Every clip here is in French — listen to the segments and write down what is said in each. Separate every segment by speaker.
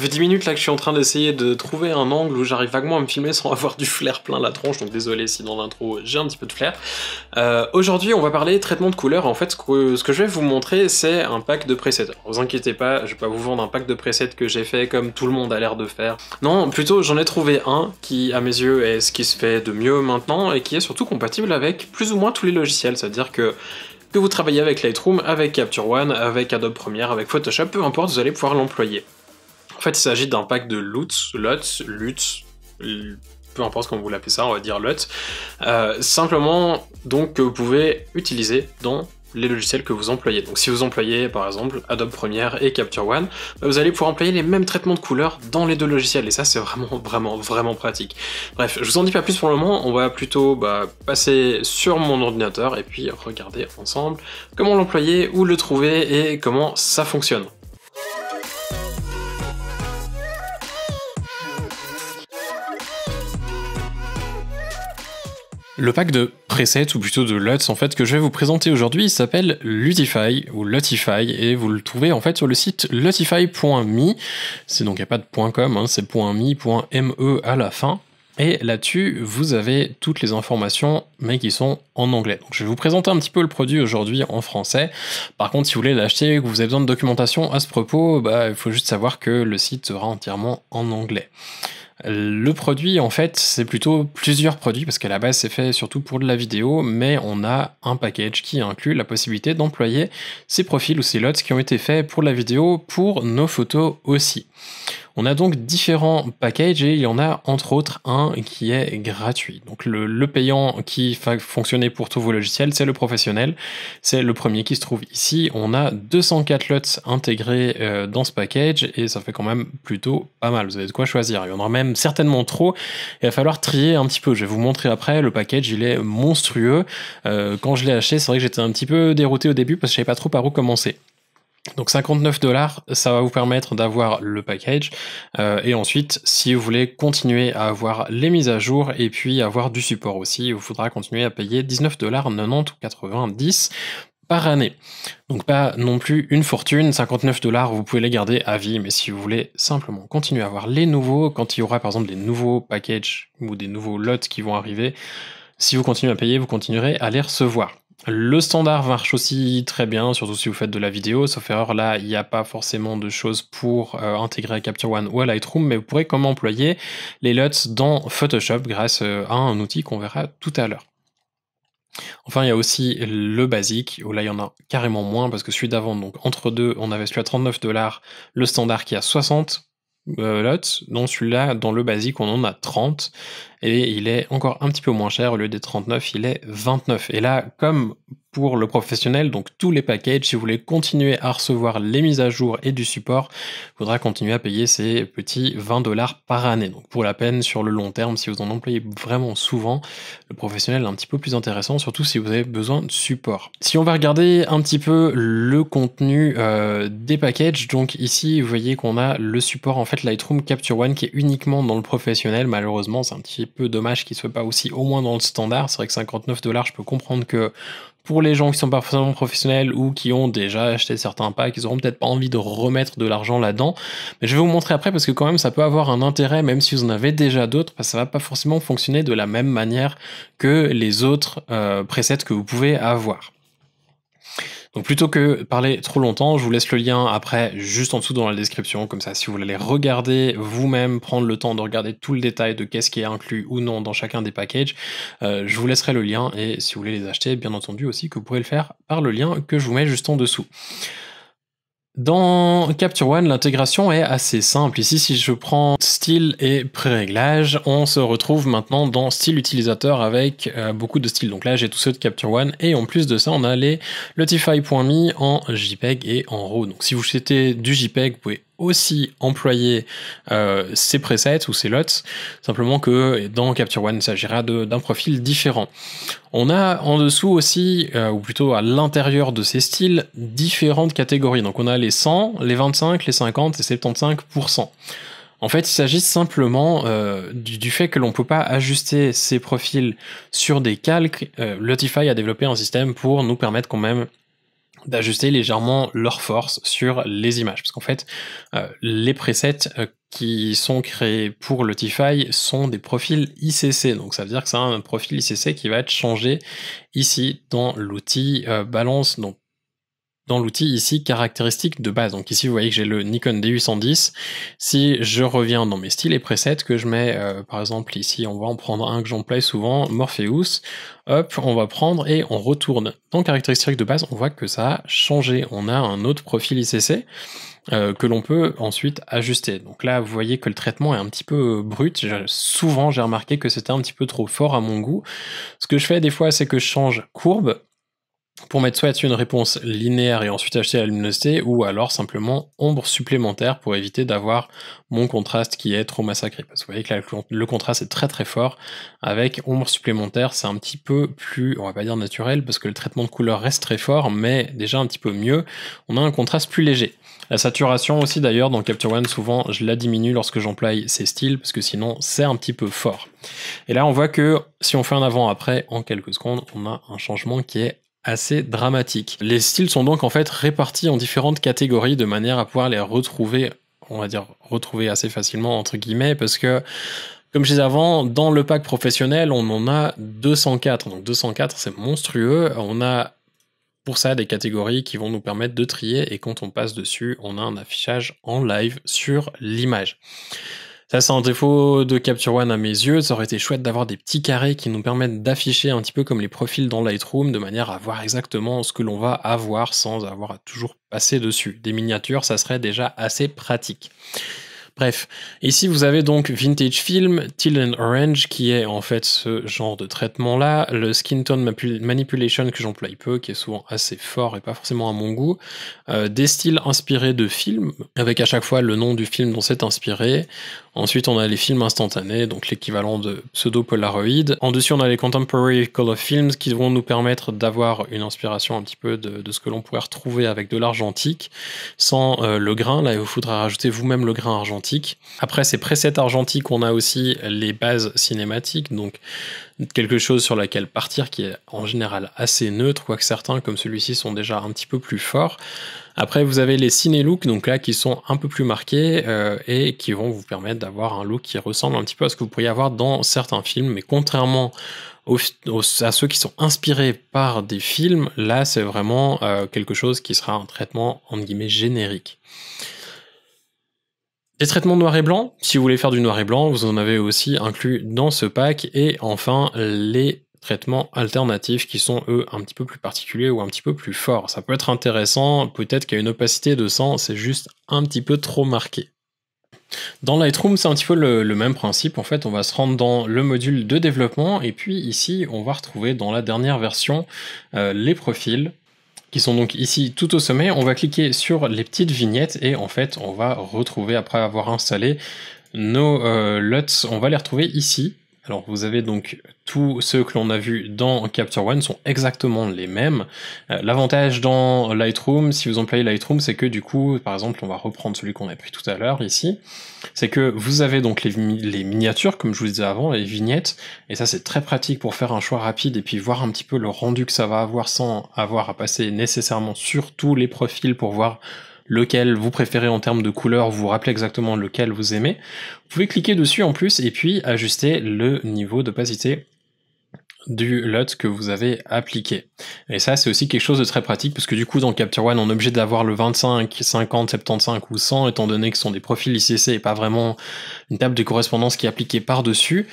Speaker 1: Ça fait 10 minutes là que je suis en train d'essayer de trouver un angle où j'arrive vaguement à me filmer sans avoir du flair plein la tronche, donc désolé si dans l'intro j'ai un petit peu de flair. Aujourd'hui on va parler traitement de couleurs. En fait ce que je vais vous montrer c'est un pack de presets. Alors, vous inquiétez pas, je vais pas vous vendre un pack de presets que j'ai fait comme tout le monde a l'air de faire. Non, plutôt j'en ai trouvé un qui à mes yeux est ce qui se fait de mieux maintenant et qui est surtout compatible avec plus ou moins tous les logiciels, c'est-à-dire que vous travaillez avec Lightroom, avec Capture One, avec Adobe Premiere, avec Photoshop, peu importe, vous allez pouvoir l'employer. En fait, il s'agit d'un pack de LUTs, peu importe comment vous l'appelez ça, on va dire LUT, simplement donc que vous pouvez utiliser dans les logiciels que vous employez. Donc si vous employez par exemple Adobe Premiere et Capture One, vous allez pouvoir employer les mêmes traitements de couleurs dans les deux logiciels, et ça c'est vraiment pratique. Bref, je vous en dis pas plus pour le moment, on va plutôt passer sur mon ordinateur et puis regarder ensemble comment l'employer, où le trouver et comment ça fonctionne. Le pack de presets, ou plutôt de LUTs en fait, que je vais vous présenter aujourd'hui, il s'appelle Lutify, ou Lutify, et vous le trouvez en fait sur le site lutify.me, c'est donc il n'y a pas de .com, hein, c'est .me à la fin, et là-dessus vous avez toutes les informations, mais qui sont en anglais. Donc je vais vous présenter un petit peu le produit aujourd'hui en français. Par contre, si vous voulez l'acheter, que vous avez besoin de documentation à ce propos, il faut juste savoir que le site sera entièrement en anglais. Le produit, en fait, c'est plutôt plusieurs produits, parce qu'à la base, c'est fait surtout pour de la vidéo, mais on a un package qui inclut la possibilité d'employer ces profils ou ces LUTs qui ont été faits pour la vidéo, pour nos photos aussi. On a donc différents packages et il y en a entre autres un qui est gratuit. Donc le payant qui va fonctionner pour tous vos logiciels, c'est le professionnel. C'est le premier qui se trouve ici. On a 204 LUTs intégrés dans ce package et ça fait quand même plutôt pas mal. Vous avez de quoi choisir. Il y en aura même certainement trop. Il va falloir trier un petit peu. Je vais vous montrer après. Le package, il est monstrueux. Quand je l'ai acheté, c'est vrai que j'étais un petit peu dérouté au début parce que je savais pas trop par où commencer. Donc 59$, ça va vous permettre d'avoir le package et ensuite si vous voulez continuer à avoir les mises à jour et puis avoir du support aussi, il vous faudra continuer à payer 19,90$ ou 90 par année. Donc pas non plus une fortune, 59$, vous pouvez les garder à vie, mais si vous voulez simplement continuer à avoir les nouveaux, quand il y aura par exemple des nouveaux packages ou des nouveaux lots qui vont arriver, si vous continuez à payer, vous continuerez à les recevoir. Le standard marche aussi très bien, surtout si vous faites de la vidéo, sauf erreur là, il n'y a pas forcément de choses pour intégrer à Capture One ou à Lightroom, mais vous pourrez comment employer les LUTs dans Photoshop grâce à un outil qu'on verra tout à l'heure. Enfin, il y a aussi le basique, où là il y en a carrément moins, parce que celui d'avant, donc entre deux, on avait celui à 39$, le standard qui a 60 LUTs, donc celui-là, dans le basique, on en a 30, et il est encore un petit peu moins cher, au lieu des 39, il est 29. Et là, comme pour le professionnel, donc tous les packages, si vous voulez continuer à recevoir les mises à jour et du support, il faudra continuer à payer ces petits 20$ par année. Donc pour la peine, sur le long terme, si vous en employez vraiment souvent, le professionnel est un petit peu plus intéressant, surtout si vous avez besoin de support. Si on va regarder un petit peu le contenu des packages, donc ici, vous voyez qu'on a le support en fait Lightroom Capture One qui est uniquement dans le professionnel. Malheureusement, c'est un petit peu dommage qu'il soit pas aussi au moins dans le standard. C'est vrai que 59$, je peux comprendre que pour les gens qui sont pas forcément professionnels ou qui ont déjà acheté certains packs, ils auront peut-être pas envie de remettre de l'argent là-dedans. Mais je vais vous montrer après parce que quand même ça peut avoir un intérêt, même si vous en avez déjà d'autres, parce que ça va pas forcément fonctionner de la même manière que les autres presets que vous pouvez avoir. Donc plutôt que parler trop longtemps, je vous laisse le lien après juste en dessous dans la description, comme ça si vous voulez les regarder vous-même, prendre le temps de regarder tout le détail de qu'est-ce qui est inclus ou non dans chacun des packages, je vous laisserai le lien et si vous voulez les acheter, bien entendu aussi que vous pourrez le faire par le lien que je vous mets juste en dessous. Dans Capture One, l'intégration est assez simple. Ici, si je prends style et pré-réglage, on se retrouve maintenant dans style utilisateur avec beaucoup de styles. Donc là, j'ai tous ceux de Capture One et en plus de ça, on a les Lutify.me en JPEG et en RAW. Donc si vous souhaitez du JPEG, vous pouvez aussi employer ces presets ou ces LUTs, simplement que dans Capture One, il s'agira d'un profil différent. On a en dessous aussi, ou plutôt à l'intérieur de ces styles, différentes catégories. Donc on a les 100, les 25, les 50 et 75%. En fait, il s'agit simplement du fait que l'on ne peut pas ajuster ces profils sur des calques. Lutify a développé un système pour nous permettre quand même d'ajuster légèrement leur force sur les images. Parce qu'en fait, les presets qui sont créés pour Lotify sont des profils ICC. Donc ça veut dire que c'est un profil ICC qui va être changé ici dans l'outil balance, donc dans l'outil ici caractéristiques de base. Donc ici vous voyez que j'ai le Nikon D810. Si je reviens dans mes styles et presets, que je mets par exemple ici, on va en prendre un que j'emploie souvent, Morpheus, hop, on va prendre et on retourne dans caractéristiques de base, on voit que ça a changé. On a un autre profil ICC que l'on peut ensuite ajuster. Donc là vous voyez que le traitement est un petit peu brut. Souvent j'ai remarqué que c'était un petit peu trop fort à mon goût. Ce que je fais des fois, c'est que je change courbe pour mettre soit une réponse linéaire et ensuite acheter la luminosité, ou alors simplement ombre supplémentaire pour éviter d'avoir mon contraste qui est trop massacré. Parce que vous voyez que là, le contraste est très très fort. Avec ombre supplémentaire, c'est un petit peu plus, on va pas dire naturel, parce que le traitement de couleur reste très fort, mais déjà un petit peu mieux. On a un contraste plus léger. La saturation aussi d'ailleurs, dans Capture One, souvent je la diminue lorsque j'emploie ces styles, parce que sinon c'est un petit peu fort. Et là on voit que si on fait un avant-après, en quelques secondes, on a un changement qui est assez dramatique. Les styles sont donc en fait répartis en différentes catégories de manière à pouvoir les retrouver, on va dire retrouver assez facilement entre guillemets, parce que comme je disais avant, dans le pack professionnel, on en a 204. Donc 204, c'est monstrueux. On a pour ça des catégories qui vont nous permettre de trier, et quand on passe dessus, on a un affichage en live sur l'image. Ça, c'est un défaut de Capture One à mes yeux. Ça aurait été chouette d'avoir des petits carrés qui nous permettent d'afficher un petit peu comme les profils dans Lightroom, de manière à voir exactement ce que l'on va avoir sans avoir à toujours passer dessus. Des miniatures, ça serait déjà assez pratique. Bref, ici vous avez donc Vintage Film, Teal and Orange, qui est en fait ce genre de traitement-là, le Skin Tone Manipulation que j'emploie peu, qui est souvent assez fort et pas forcément à mon goût, des styles inspirés de films, avec à chaque fois le nom du film dont c'est inspiré. Ensuite, on a les films instantanés, donc l'équivalent de pseudo-polaroid. En dessus, on a les Contemporary Color Films qui vont nous permettre d'avoir une inspiration un petit peu de ce que l'on pourrait retrouver avec de l'argentique, sans le grain. Là, il vous faudra rajouter vous-même le grain argentique. Après ces presets argentiques, on a aussi les bases cinématiques, donc quelque chose sur laquelle partir qui est en général assez neutre, quoique certains comme celui-ci sont déjà un petit peu plus forts. Après vous avez les ciné-looks, donc là qui sont un peu plus marqués et qui vont vous permettre d'avoir un look qui ressemble un petit peu à ce que vous pourriez avoir dans certains films, mais contrairement à ceux qui sont inspirés par des films, là c'est vraiment quelque chose qui sera un traitement entre guillemets générique. Les traitements noir et blanc, si vous voulez faire du noir et blanc, vous en avez aussi inclus dans ce pack. Et enfin, les traitements alternatifs qui sont eux un petit peu plus particuliers ou un petit peu plus forts. Ça peut être intéressant, peut-être qu'il y a une opacité de 100, c'est juste un petit peu trop marqué. Dans Lightroom, c'est un petit peu le même principe. En fait, on va se rendre dans le module de développement et puis ici, on va retrouver dans la dernière version les profils, qui sont donc ici tout au sommet. On va cliquer sur les petites vignettes et en fait on va retrouver, après avoir installé nos LUTs, on va les retrouver ici. Alors vous avez donc tous ceux que l'on a vus dans Capture One sont exactement les mêmes. L'avantage dans Lightroom, si vous employez Lightroom, c'est que du coup, par exemple, on va reprendre celui qu'on a pris tout à l'heure ici, c'est que vous avez donc les miniatures, comme je vous disais avant, les vignettes, et ça c'est très pratique pour faire un choix rapide et puis voir un petit peu le rendu que ça va avoir sans avoir à passer nécessairement sur tous les profils pour voir lequel vous préférez en termes de couleur, vous vous rappelez exactement lequel vous aimez. Vous pouvez cliquer dessus en plus et puis ajuster le niveau d'opacité du LUT que vous avez appliqué. Et ça c'est aussi quelque chose de très pratique parce que du coup dans Capture One on est obligé d'avoir le 25, 50, 75 ou 100 étant donné que ce sont des profils ICC et pas vraiment une table de correspondance qui est appliquée par-dessus.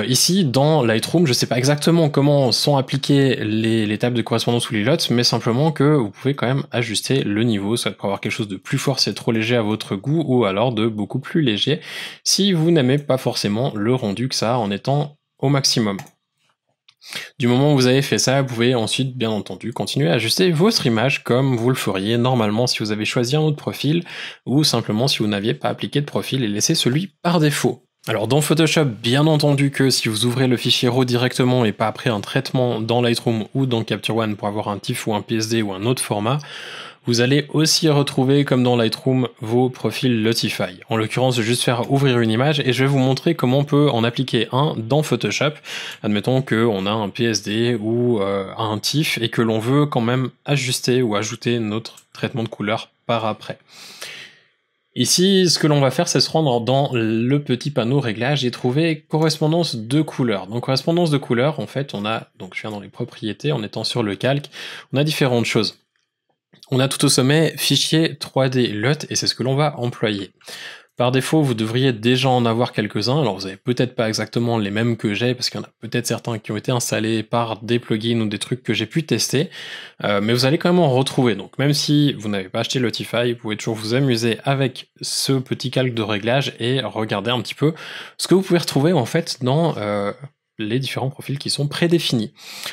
Speaker 1: Ici, dans Lightroom, je sais pas exactement comment sont appliquées les tables de correspondance ou les LUTs, mais simplement que vous pouvez quand même ajuster le niveau, soit pour avoir quelque chose de plus fort si c'est trop léger à votre goût, ou alors de beaucoup plus léger si vous n'aimez pas forcément le rendu que ça a en étant au maximum. Du moment où vous avez fait ça, vous pouvez ensuite, bien entendu, continuer à ajuster votre image comme vous le feriez normalement si vous avez choisi un autre profil, ou simplement si vous n'aviez pas appliqué de profil et laissé celui par défaut. Alors dans Photoshop, bien entendu que si vous ouvrez le fichier RAW directement et pas après un traitement dans Lightroom ou dans Capture One pour avoir un TIFF ou un PSD ou un autre format, Vous allez aussi retrouver, comme dans Lightroom, vos profils Lotify. En l'occurrence, je vais juste faire ouvrir une image et je vais vous montrer comment on peut en appliquer un dans Photoshop. Admettons qu'on a un PSD ou un TIFF et que l'on veut quand même ajuster ou ajouter notre traitement de couleur par après. Ici, ce que l'on va faire, c'est se rendre dans le petit panneau réglage et trouver correspondance de couleurs. Donc correspondance de couleurs, en fait, on a, donc je viens dans les propriétés, en étant sur le calque, on a différentes choses. On a tout au sommet fichier 3D LUT et c'est ce que l'on va employer. Par défaut, vous devriez déjà en avoir quelques-uns. Alors vous n'avez peut-être pas exactement les mêmes que j'ai, parce qu'il y en a peut-être certains qui ont été installés par des plugins ou des trucs que j'ai pu tester, mais vous allez quand même en retrouver. Donc même si vous n'avez pas acheté Lotify, vous pouvez toujours vous amuser avec ce petit calque de réglage et regarder un petit peu ce que vous pouvez retrouver en fait dans les différents profils qui sont prédéfinis.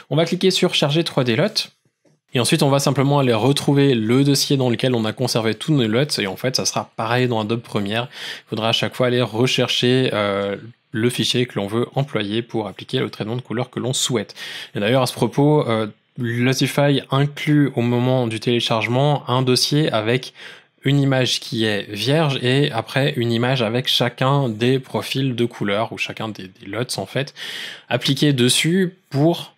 Speaker 1: On va cliquer sur charger 3D LUT. Et ensuite, on va simplement aller retrouver le dossier dans lequel on a conservé tous nos LUTs, et en fait, ça sera pareil dans Adobe Premiere. Il faudra à chaque fois aller rechercher le fichier que l'on veut employer pour appliquer le traitement de couleur que l'on souhaite. Et d'ailleurs, à ce propos, Lotify inclut au moment du téléchargement un dossier avec une image qui est vierge et après une image avec chacun des profils de couleur ou chacun des LUTs en fait appliqués dessus pour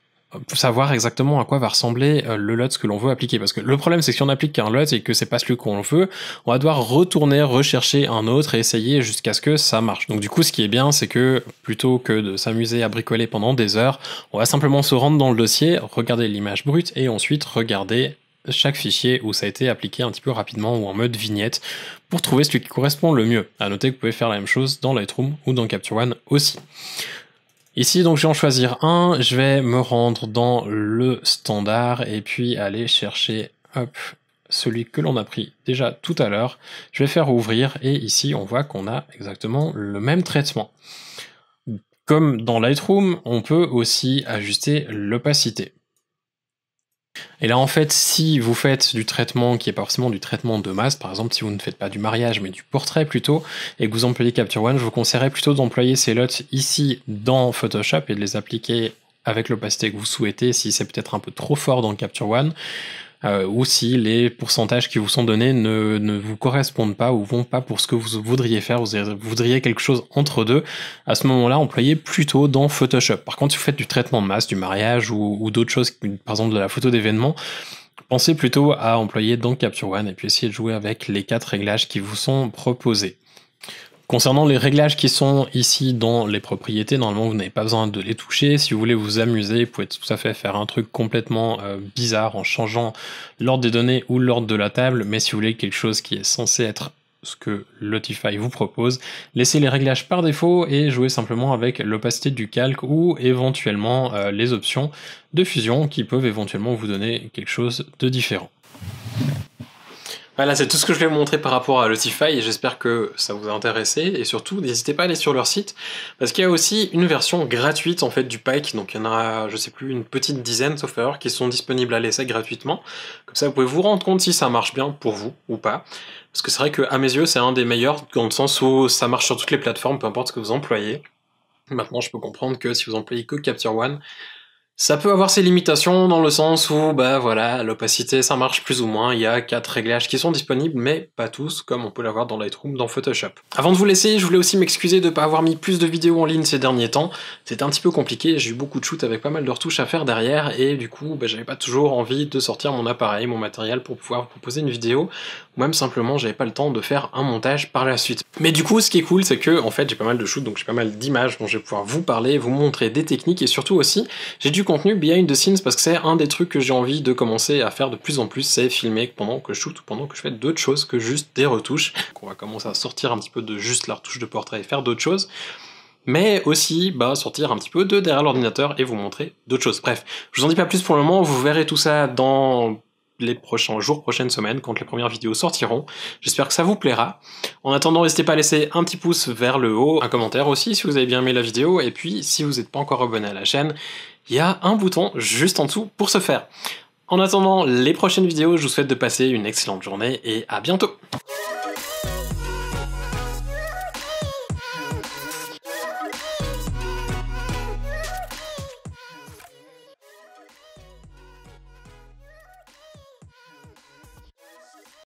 Speaker 1: savoir exactement à quoi va ressembler le LUT que l'on veut appliquer. Parce que le problème, c'est que si on applique qu'un LUT et que c'est pas celui qu'on veut, on va devoir retourner, rechercher un autre et essayer jusqu'à ce que ça marche. Donc du coup, ce qui est bien, c'est que plutôt que de s'amuser à bricoler pendant des heures, on va simplement se rendre dans le dossier, regarder l'image brute et ensuite regarder chaque fichier où ça a été appliqué un petit peu rapidement ou en mode vignette pour trouver celui qui correspond le mieux. À noter que vous pouvez faire la même chose dans Lightroom ou dans Capture One aussi. Ici, donc, je vais en choisir un, je vais me rendre dans le standard et puis aller chercher, hop, celui que l'on a pris déjà tout à l'heure. Je vais faire ouvrir et ici, on voit qu'on a exactement le même traitement. Comme dans Lightroom, on peut aussi ajuster l'opacité. Et là, en fait, si vous faites du traitement qui est pas forcément du traitement de masse, par exemple, si vous ne faites pas du mariage, mais du portrait plutôt, et que vous employez Capture One, je vous conseillerais plutôt d'employer ces LUTs ici dans Photoshop et de les appliquer avec l'opacité que vous souhaitez, si c'est peut-être un peu trop fort dans Capture One, ou si les pourcentages qui vous sont donnés ne vous correspondent pas ou vont pas pour ce que vous voudriez faire, vous voudriez quelque chose entre deux, à ce moment-là, employez plutôt dans Photoshop. Par contre, si vous faites du traitement de masse, du mariage ou d'autres choses, par exemple de la photo d'événement, pensez plutôt à employer dans Capture One et puis essayez de jouer avec les 4 réglages qui vous sont proposés. Concernant les réglages qui sont ici dans les propriétés, normalement vous n'avez pas besoin de les toucher. Si vous voulez vous amuser, vous pouvez tout à fait faire un truc complètement bizarre en changeant l'ordre des données ou l'ordre de la table, mais si vous voulez quelque chose qui est censé être ce que Lotify vous propose, laissez les réglages par défaut et jouez simplement avec l'opacité du calque ou éventuellement les options de fusion qui peuvent éventuellement vous donner quelque chose de différent. Voilà, c'est tout ce que je voulais vous montrer par rapport à Lotify et j'espère que ça vous a intéressé et surtout n'hésitez pas à aller sur leur site parce qu'il y a aussi une version gratuite en fait du pack, donc il y en a je sais plus une petite dizaine sauf erreur qui sont disponibles à l'essai gratuitement, comme ça vous pouvez vous rendre compte si ça marche bien pour vous ou pas, parce que c'est vrai qu'à mes yeux c'est un des meilleurs dans le sens où ça marche sur toutes les plateformes peu importe ce que vous employez. Maintenant je peux comprendre que si vous employez que Capture One, ça peut avoir ses limitations dans le sens où, bah voilà, l'opacité ça marche plus ou moins, il y a 4 réglages qui sont disponibles, mais pas tous, comme on peut l'avoir dans Lightroom, dans Photoshop. Avant de vous laisser, je voulais aussi m'excuser de ne pas avoir mis plus de vidéos en ligne ces derniers temps, c'était un petit peu compliqué, j'ai eu beaucoup de shoots avec pas mal de retouches à faire derrière, et du coup, bah, j'avais pas toujours envie de sortir mon appareil, mon matériel pour pouvoir vous proposer une vidéo, ou même simplement j'avais pas le temps de faire un montage par la suite. Mais du coup, ce qui est cool, c'est que, en fait, j'ai pas mal de shoots, donc j'ai pas mal d'images dont je vais pouvoir vous parler, vous montrer des techniques, et surtout aussi, j'ai du contenu behind the scenes parce que c'est un des trucs que j'ai envie de commencer à faire de plus en plus, c'est filmer pendant que je shoot ou pendant que je fais d'autres choses que juste des retouches. Donc on va commencer à sortir un petit peu de juste la retouche de portrait et faire d'autres choses, mais aussi sortir un petit peu de derrière l'ordinateur et vous montrer d'autres choses. Bref, je vous en dis pas plus pour le moment, vous verrez tout ça dans les prochains jours, prochaines semaines, quand les premières vidéos sortiront. J'espère que ça vous plaira. En attendant, n'hésitez pas à laisser un petit pouce vers le haut, un commentaire aussi si vous avez bien aimé la vidéo, et puis si vous n'êtes pas encore abonné à la chaîne, il y a un bouton juste en dessous pour ce faire. En attendant les prochaines vidéos, je vous souhaite de passer une excellente journée et à bientôt.